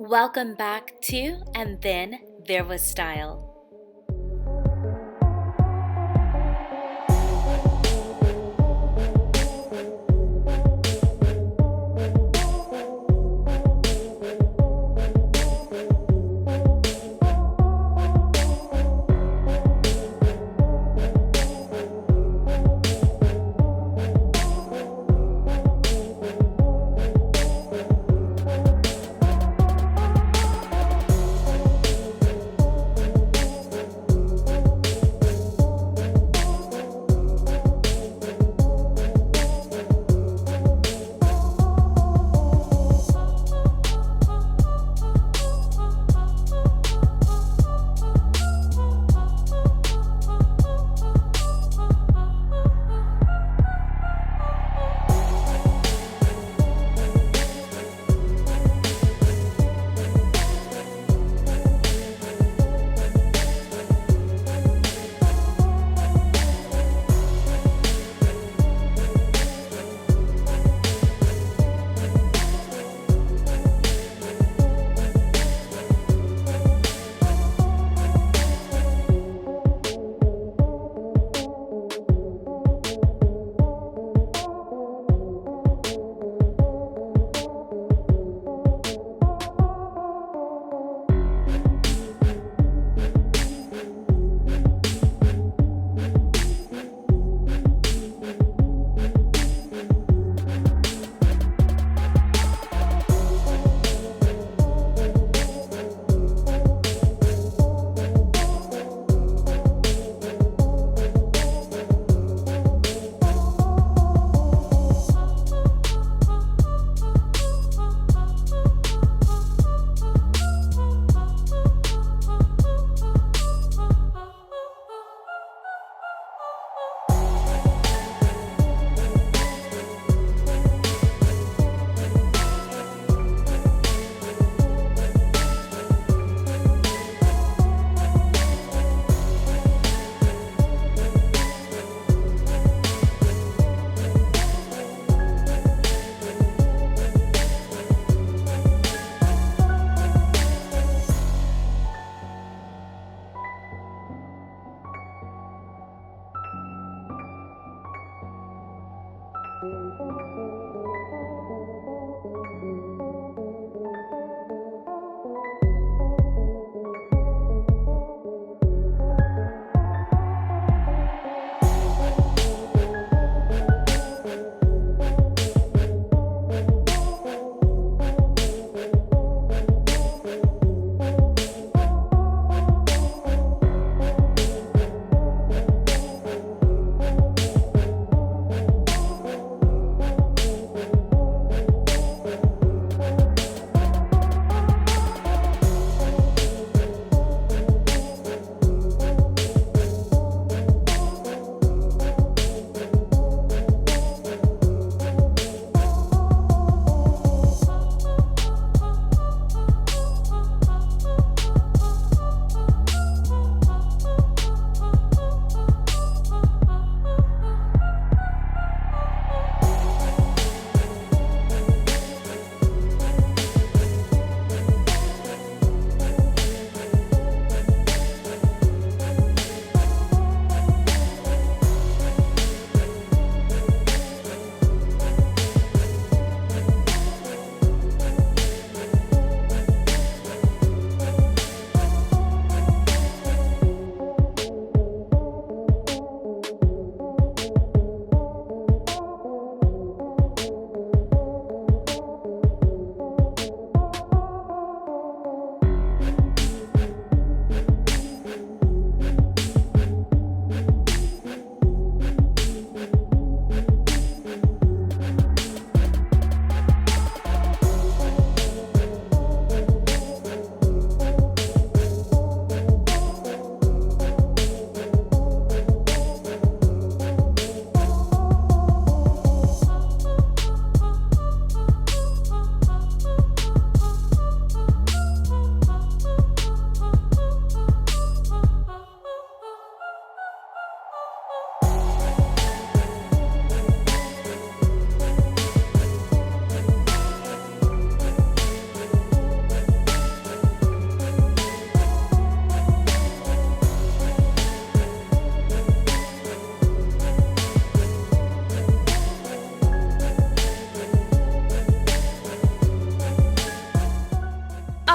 Welcome back to And Then There Was Style.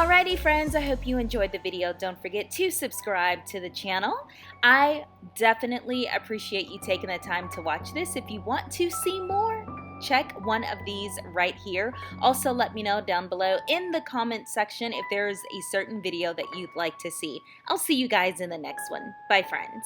Alrighty friends, I hope you enjoyed the video. Don't forget to subscribe to the channel. I definitely appreciate you taking the time to watch this. If you want to see more, check one of these right here. Also, let me know down below in the comment section if there is a certain video that you'd like to see. I'll see you guys in the next one. Bye friends.